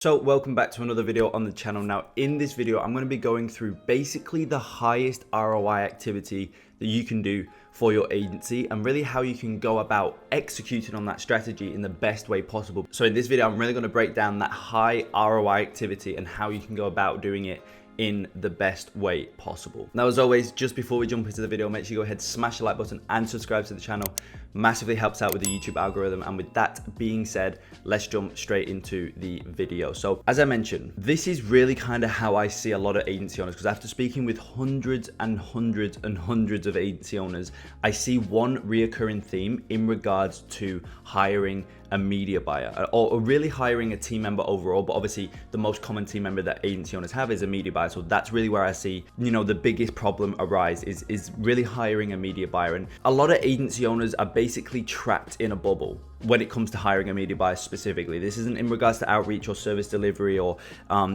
So welcome back to another video on the channel. Now in this video, I'm going to be going through basically the highest ROI activity that you can do for your agency and really how you can go about executing on that strategy in the best way possible. So in this video, I'm really going to break down that high ROI activity and how you can go about doing it in the best way possible. Now, as always, just before we jump into the video, make sure you go ahead, smash the like button and subscribe to the channel. Massively helps out with the YouTube algorithm. And with that being said, let's jump straight into the video. So as I mentioned, this is really kind of how I see a lot of agency owners, because after speaking with hundreds and hundreds and hundreds of agency owners, I see one reoccurring theme in regards to hiring a media buyer or really hiring a team member overall. But obviously the most common team member that agency owners have is a media buyer. So that's really where I see, the biggest problem arise is really hiring a media buyer. And a lot of agency owners are basically trapped in a bubble when it comes to hiring a media buyer specifically. This isn't in regards to outreach or service delivery or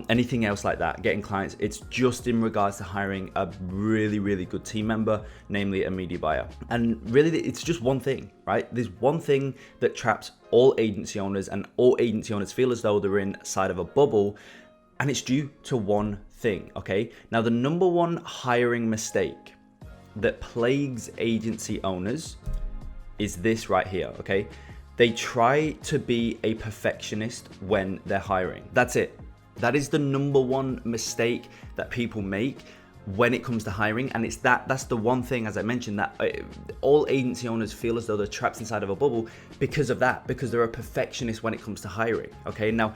anything else like that, getting clients. It's just in regards to hiring a really, really good team member, namely a media buyer. And really, it's just one thing, right? There's one thing that traps all agency owners, and all agency owners feel as though they're inside of a bubble, and it's due to one thing, okay? Now, the number one hiring mistake that plagues agency owners is this right here, okay? They try to be a perfectionist when they're hiring. That's it. That is the number one mistake that people make when it comes to hiring. And it's that's the one thing, as I mentioned, that all agency owners feel as though they're trapped inside of a bubble because of that, because they're a perfectionist when it comes to hiring, okay? Now,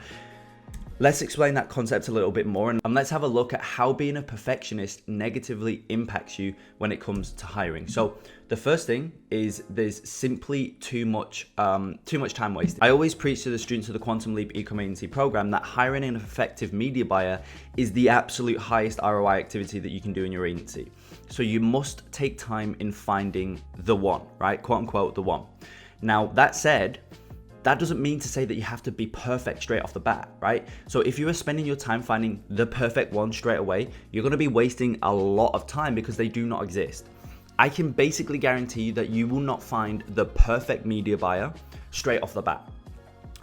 let's explain that concept a little bit more, and let's have a look at how being a perfectionist negatively impacts you when it comes to hiring. So the first thing is there's simply too much time wasted. I always preach to the students of the Quantum Leap Ecom Agency program that hiring an effective media buyer is the absolute highest ROI activity that you can do in your agency. So you must take time in finding the one, right? Quote unquote, the one. Now, that said, that doesn't mean to say that you have to be perfect straight off the bat, right? So if you are spending your time finding the perfect one straight away, you're going to be wasting a lot of time because they do not exist. I can basically guarantee you that you will not find the perfect media buyer straight off the bat.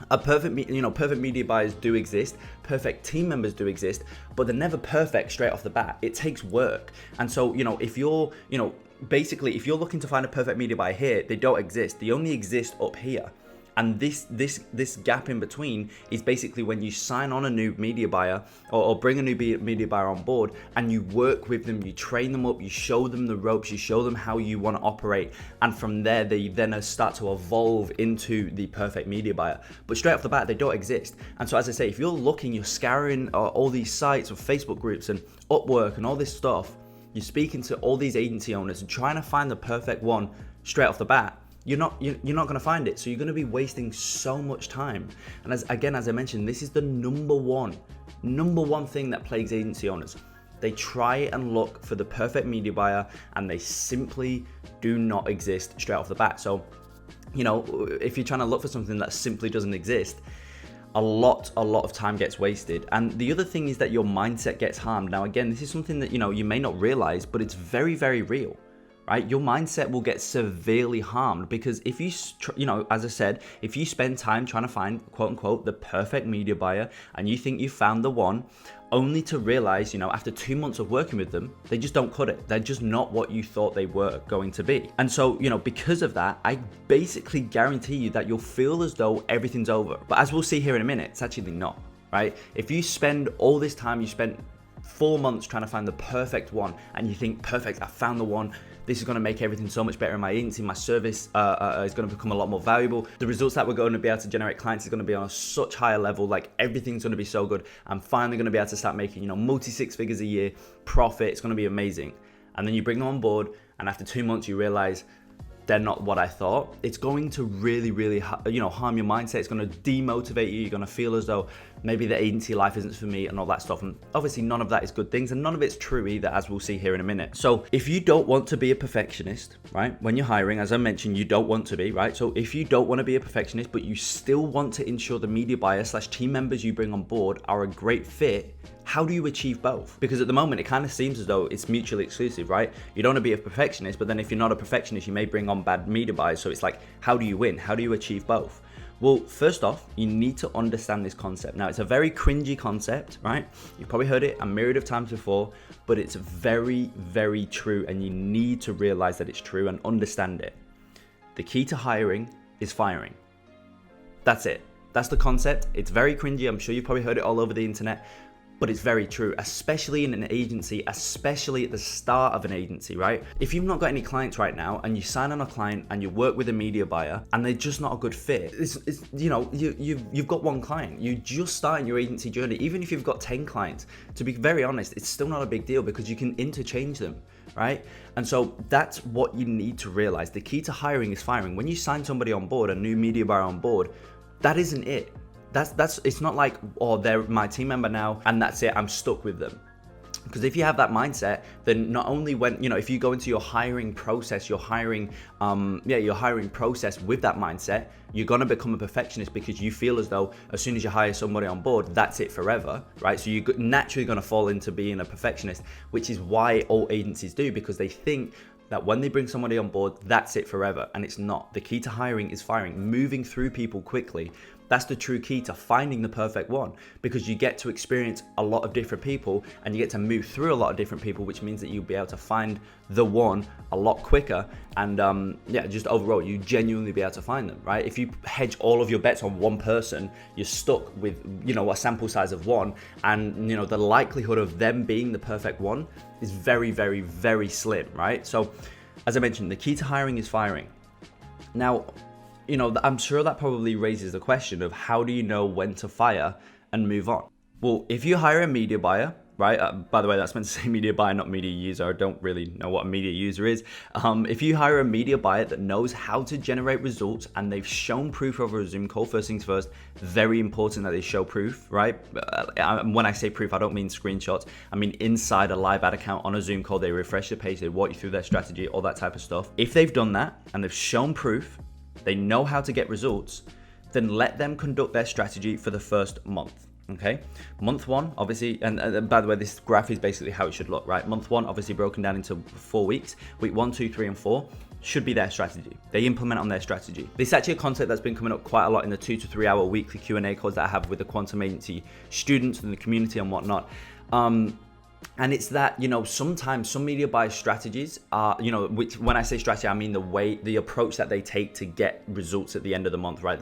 Perfect media buyers do exist, perfect team members do exist, but they're never perfect straight off the bat. It takes work. And so, if you're, if you're looking to find a perfect media buyer here, they don't exist. They only exist up here. And this gap in between is basically when you sign on a new media buyer or bring a new media buyer on board, and you work with them, you train them up, you show them the ropes, you show them how you want to operate. And from there, they then start to evolve into the perfect media buyer. But straight off the bat, they don't exist. And so as I say, if you're looking, you're scouring all these sites or Facebook groups and Upwork and all this stuff, you're speaking to all these agency owners and trying to find the perfect one straight off the bat, you're not going to find it. So you're going to be wasting so much time. And as I mentioned, this is the number one thing that plagues agency owners. They try and look for the perfect media buyer, and they simply do not exist straight off the bat. So, if you're trying to look for something that simply doesn't exist, a lot of time gets wasted. And the other thing is that your mindset gets harmed. Now, again, this is something that, you may not realize, but it's very, very real. Right? Your mindset will get severely harmed because if you, as I said, if you spend time trying to find, quote unquote, the perfect media buyer, and you think you found the one, only to realize, after 2 months of working with them, they just don't cut it. They're just not what you thought they were going to be. And so, because of that, I basically guarantee you that you'll feel as though everything's over. But as we'll see here in a minute, it's actually not, right? If you spend all this time, you spent 4 months trying to find the perfect one, and you think, perfect, I found the one. This is going to make everything so much better in my agency. My service is going to become a lot more valuable. The results that we're going to be able to generate clients is going to be on a such higher level. Like, everything's going to be so good. I'm finally going to be able to start making, multi 6 figures a year profit. It's going to be amazing. And then you bring them on board, and after 2 months, you realize they're not what I thought. It's going to really, really, harm your mindset. It's going to demotivate you. You're going to feel as though maybe the agency life isn't for me and all that stuff. And obviously none of that is good things, and none of it's true either, as we'll see here in a minute. So if you don't want to be a perfectionist, right? When you're hiring, as I mentioned, you don't want to be, right? So if you don't want to be a perfectionist, but you still want to ensure the media buyer / team members you bring on board are a great fit, how do you achieve both? Because at the moment, it kind of seems as though it's mutually exclusive, right? You don't want to be a perfectionist, but then if you're not a perfectionist, you may bring on bad media buyers. So it's like, how do you win? How do you achieve both? Well, first off, you need to understand this concept. Now, it's a very cringy concept, right? You've probably heard it a myriad of times before, but it's very, very true, and you need to realize that it's true and understand it. The key to hiring is firing. That's it. That's the concept. It's very cringy. I'm sure you've probably heard it all over the internet, but it's very true, especially in an agency, especially at the start of an agency, right? If you've not got any clients right now and you sign on a client and you work with a media buyer and they're just not a good fit, you've got one client. You just starting your agency journey. Even if you've got 10 clients, to be very honest, it's still not a big deal because you can interchange them, right? And so that's what you need to realize. The key to hiring is firing. When you sign somebody on board, a new media buyer on board, that isn't it. That's it's not like, oh, they're my team member now and that's it, I'm stuck with them. Because if you have that mindset, then not only when, if you go into your hiring process, your hiring process with that mindset, you're going to become a perfectionist because you feel as though as soon as you hire somebody on board, that's it forever, right? So you're naturally going to fall into being a perfectionist, which is why all agencies do, because they think that when they bring somebody on board, that's it forever. And it's not. The key to hiring is firing, moving through people quickly. That's the true key to finding the perfect one, because you get to experience a lot of different people and you get to move through a lot of different people, which means that you'll be able to find the one a lot quicker. And just overall, you genuinely be able to find them, right? If you hedge all of your bets on one person, you're stuck with, a sample size of one. And, the likelihood of them being the perfect one is very, very, very slim, right? So as I mentioned, the key to hiring is firing. Now, I'm sure that probably raises the question of how do you know when to fire and move on? Well, if you hire a media buyer, right? By the way, that's meant to say media buyer, not media user. I don't really know what a media user is. If you hire a media buyer that knows how to generate results and they've shown proof over a Zoom call, first things first, very important that they show proof, right? When I say proof, I don't mean screenshots. I mean inside a live ad account on a Zoom call, they refresh the page, they walk you through their strategy, all that type of stuff. If they've done that and they've shown proof, they know how to get results, then let them conduct their strategy for the first month, okay? Month one, obviously, and by the way, this graph is basically how it should look, right? Month one, obviously broken down into 4 weeks. Week 1, 2, 3, and 4 should be their strategy. They implement on their strategy. This is actually a concept that's been coming up quite a lot in the 2 to 3 hour weekly Q&A calls that I have with the quantum agency students and the community and whatnot. And it's that, sometimes some media buyer strategies are, which when I say strategy, I mean the approach that they take to get results at the end of the month, right?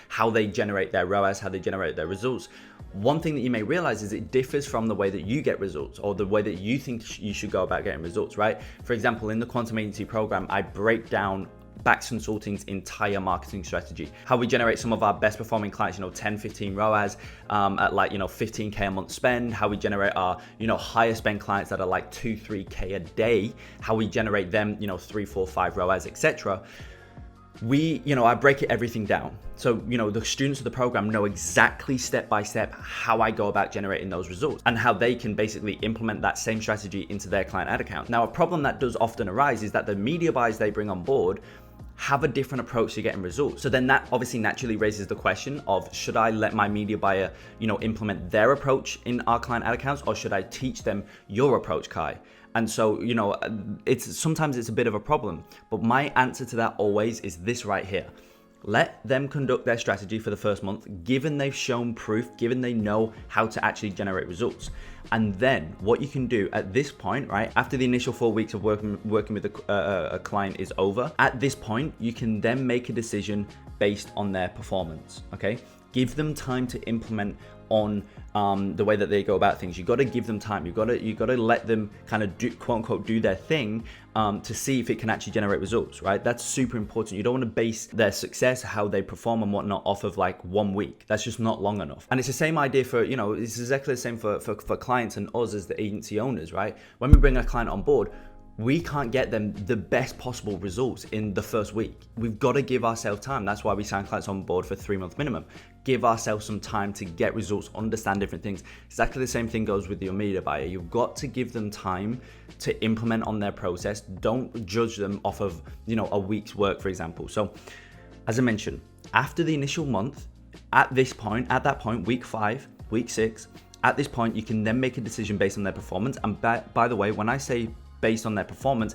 How they generate their ROAS, how they generate their results. One thing that you may realize is it differs from the way that you get results or the way that you think you should go about getting results, right? For example, in the quantum agency program, I break down Bax Consulting's entire marketing strategy, how we generate some of our best performing clients, 10, 15 ROAS at 15K a month spend, how we generate our, higher spend clients that are like 2, 3K a day, how we generate them, 3, 4, 5 ROAS, etc. I break everything down. So, the students of the program know exactly step by step how I go about generating those results and how they can basically implement that same strategy into their client ad account. Now, a problem that does often arise is that the media buyers they bring on board have a different approach to getting results. So then that obviously naturally raises the question of, should I let my media buyer, implement their approach in our client ad accounts, or should I teach them your approach, Kai? And so, sometimes it's a bit of a problem, but my answer to that always is this right here. Let them conduct their strategy for the first month, given they've shown proof, given they know how to actually generate results. And then what you can do at this point, right, after the initial 4 weeks of working with a client is over, at this point, you can then make a decision based on their performance, okay? Give them time to implement on the way that they go about things. You got to give them time. You got to let them kind of do, quote unquote, do their thing to see if it can actually generate results, right? That's super important. You don't want to base their success, how they perform and whatnot, off of like 1 week. That's just not long enough. And it's the same idea for, it's exactly the same for clients and us as the agency owners, right? When we bring a client on board, we can't get them the best possible results in the first week. We've got to give ourselves time. That's why we sign clients on board for 3 month minimum. Give ourselves some time to get results, understand different things. Exactly the same thing goes with your media buyer. You've got to give them time to implement on their process. Don't judge them off of, a week's work, for example. So as I mentioned, after the initial month, at that point, week 5, week 6, at this point, you can then make a decision based on their performance. And by the way, when I say based on their performance,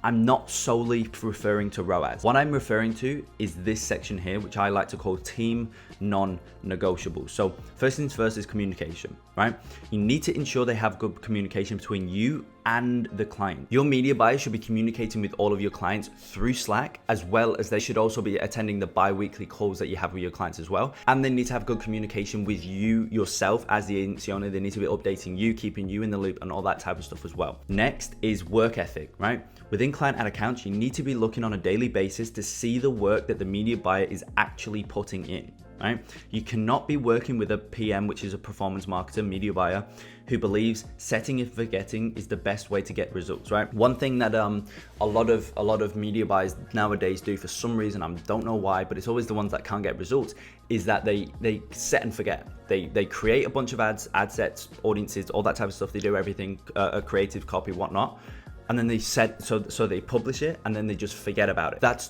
I'm not solely referring to ROAS. What I'm referring to is this section here, which I like to call team non-negotiable. So first things first is communication, right? You need to ensure they have good communication between you and the client. Your media buyers should be communicating with all of your clients through Slack, as well as they should also be attending the bi-weekly calls that you have with your clients as well. And they need to have good communication with you yourself as the agency owner. They need to be updating you, keeping you in the loop, and all that type of stuff as well. Next is work ethic, right? Within client ad accounts, you need to be looking on a daily basis to see the work that the media buyer is actually putting in. Right? You cannot be working with a PM, which is a performance marketer, media buyer, who believes setting and forgetting is the best way to get results, right? One thing that a lot of media buyers nowadays do for some reason, I don't know why, but it's always the ones that can't get results, is that they set and forget. They create a bunch of ads, ad sets, audiences, all that type of stuff. They do everything, a creative copy, whatnot. And then they said, so they publish it and then they just forget about it.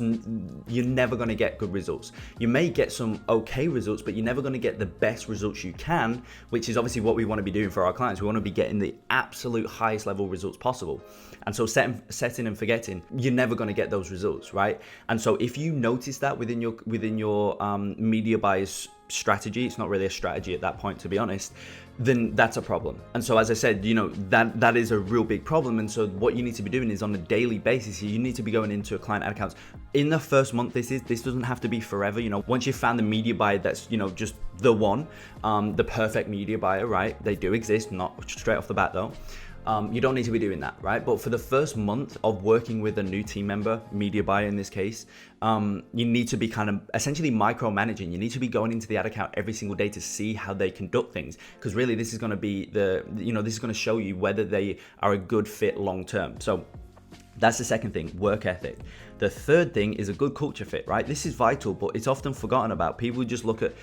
You're never going to get good results. You may get some okay results, but you're never going to get the best results you can, which is obviously what we want to be doing for our clients. We want to be getting the absolute highest level results possible. And so setting and forgetting, you're never going to get those results, right? And so if you notice that within your media buyers strategy, it's not really a strategy at that point, to be honest, then that's a problem. And so as I said, that is a real big problem. And so what you need to be doing is on a daily basis, you need to be going into a client ad accounts. In the first month, this doesn't have to be forever. Once you've found the media buyer that's, just the one, the perfect media buyer, right? They do exist, not straight off the bat though. You don't need to be doing that, right? But for the first month of working with a new team member, media buyer in this case, you need to be kind of essentially micromanaging. You need to be going into the ad account every single day to see how they conduct things, because really this is going to be this is going to show you whether they are a good fit long term. So that's the second thing, work ethic. The third thing is a good culture fit, right? This is vital, but it's often forgotten about. People just look at,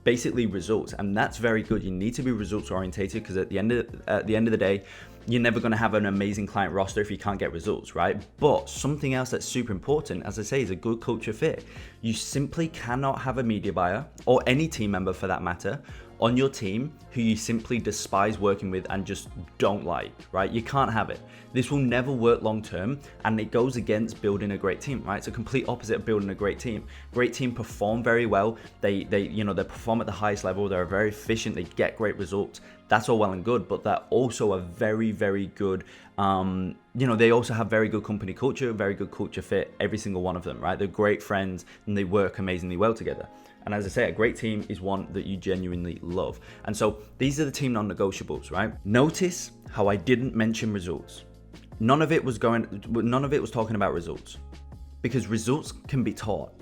basically results, and that's very good. You need to be results orientated, because at the end of the day, you're never going to have an amazing client roster if you can't get results, right? But something else that's super important, as I say, is a good culture fit. You simply cannot have a media buyer, or any team member for that matter, on your team who you simply despise working with and just don't like, right? You can't have it. This will never work long term, and it goes against building a great team, right? It's a complete opposite of building a great team. Great team perform very well. They perform at the highest level. They're very efficient. They get great results. That's all well and good, but they're also a very, very good, they also have very good company culture, very good culture fit, every single one of them, right? They're great friends and they work amazingly well together. And as I say, a great team is one that you genuinely love. And so these are the team non-negotiables, right? Notice how I didn't mention results. None of it was talking about results, because results can be taught.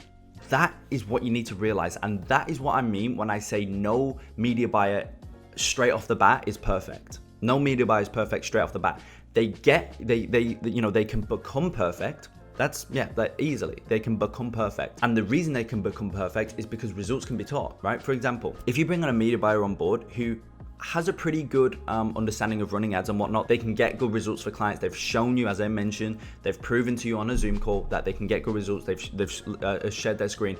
That is what you need to realize. And that is what I mean when I say no media buyer straight off the bat is perfect. No media buyer is perfect straight off the bat. They can become perfect. Easily they can become perfect. And the reason they can become perfect is because results can be taught, right? For example, if you bring on a media buyer on board who has a pretty good understanding of running ads and whatnot, they can get good results for clients. They've shown you, as I mentioned, they've proven to you on a Zoom call that they can get good results. They've shared their screen,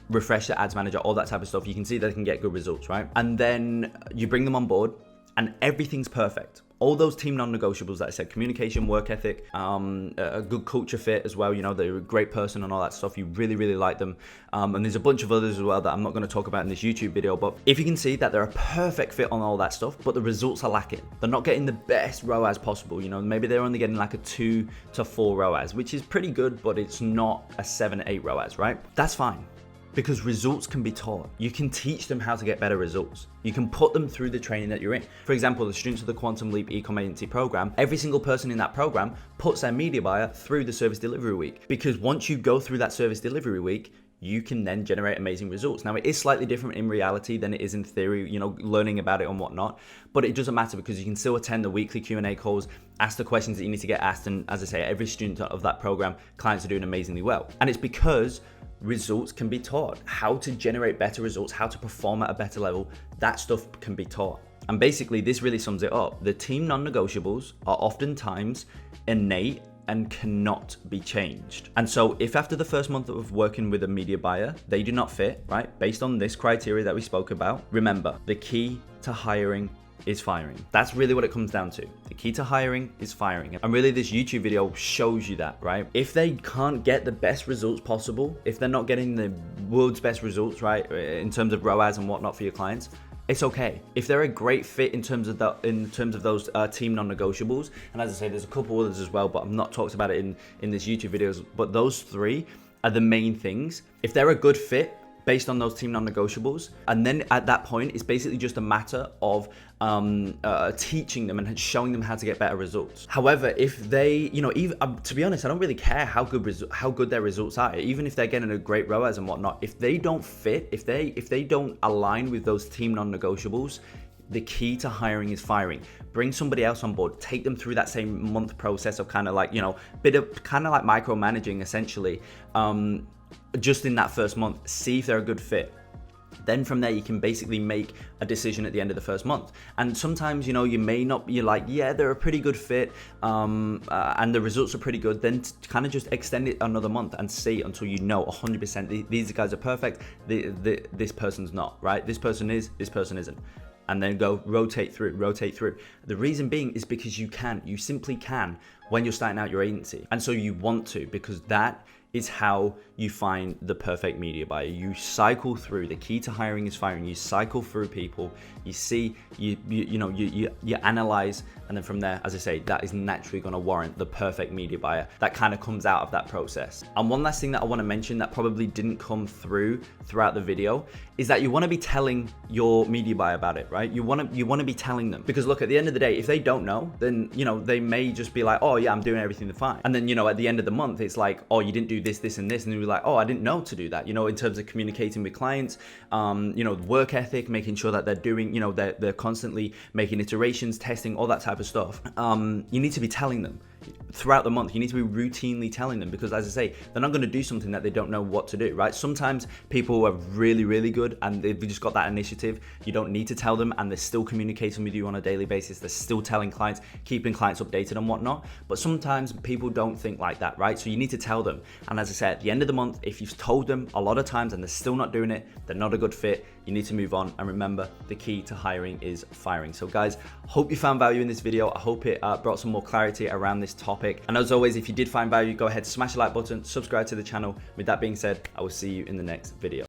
refresh the ads manager, all that type of stuff. You can see they can get good results, right? And then you bring them on board and everything's perfect. All those team non-negotiables that I said, communication, work ethic, a good culture fit as well. They're a great person and all that stuff. You really, really like them. And there's a bunch of others as well that I'm not going to talk about in this YouTube video. But if you can see that they're a perfect fit on all that stuff, but the results are lacking. They're not getting the best ROAS possible. Maybe they're only getting like a 2 to 4 ROAS, which is pretty good, but it's not a 7 to 8 ROAS, right? That's fine. Because results can be taught. You can teach them how to get better results. You can put them through the training that you're in. For example, the students of the Quantum Leap Ecom Agency program, every single person in that program puts their media buyer through the service delivery week. Because once you go through that service delivery week, you can then generate amazing results. Now, it is slightly different in reality than it is in theory, learning about it and whatnot, but it doesn't matter because you can still attend the weekly Q&A calls, ask the questions that you need to get asked. And as I say, every student of that program, clients are doing amazingly well. And it's because results can be taught. How to generate better results, how to perform at a better level, that stuff can be taught. And basically, this really sums it up. The team non-negotiables are oftentimes innate and cannot be changed. And so if after the first month of working with a media buyer, they do not fit, right, based on this criteria that we spoke about, remember, the key to hiring is firing. That's really what it comes down to. The key to hiring is firing. And really this YouTube video shows you that, right? If they can't get the best results possible, if they're not getting the world's best results, right, in terms of ROAS and whatnot for your clients, it's okay. If they're a great fit in terms of those team non-negotiables, and as I say, there's a couple others as well, but I've not talked about it in this YouTube videos, but those three are the main things. If they're a good fit based on those team non-negotiables, and then at that point, it's basically just a matter of teaching them and showing them how to get better results. However, if they, even to be honest, I don't really care how good their results are, even if they're getting a great ROAS and whatnot. If they don't fit, if they don't align with those team non-negotiables, the key to hiring is firing. Bring somebody else on board, take them through that same month process of kind of like, bit of kind of like micromanaging essentially, just in that first month, see if they're a good fit. Then from there, you can basically make a decision at the end of the first month. And sometimes, you may not, you're like, yeah, they're a pretty good fit, and the results are pretty good. Then kind of just extend it another month and see until you know 100% these guys are perfect. This person's not, right? This person is, this person isn't. And then go rotate through. The reason being is because you simply can when you're starting out your agency. And so you want to, because that is how you find the perfect media buyer. You cycle through. The key to hiring is firing. You cycle through people. You see, you analyze, and then from there, as I say, that is naturally going to warrant the perfect media buyer that kind of comes out of that process. And one last thing that I want to mention that probably didn't come throughout the video is that you want to be telling your media buyer about it, right? You want to be telling them, because look, at the end of the day, if they don't know, then they may just be like, oh yeah, I'm doing everything fine. And then at the end of the month, it's like, oh, you didn't do this, and this, and you're like, oh, I didn't know to do that. In terms of communicating with clients, work ethic, making sure that they're doing, they're constantly making iterations, testing, all that type of stuff. You need to be telling them throughout the month. You need to be routinely telling them, because as I say, they're not going to do something that they don't know what to do, right? Sometimes people are really, really good and they've just got that initiative. You don't need to tell them, and they're still communicating with you on a daily basis. They're still telling clients, keeping clients updated and whatnot. But sometimes people don't think like that, right? So you need to tell them. And as I said, at the end of the month, if you've told them a lot of times and they're still not doing it, they're not a good fit, you need to move on. And remember, the key to hiring is firing. So guys, hope you found value in this video. I hope it brought some more clarity around this topic. And as always, if you did find value, go ahead, smash the like button, subscribe to the channel. With that being said, I will see you in the next video.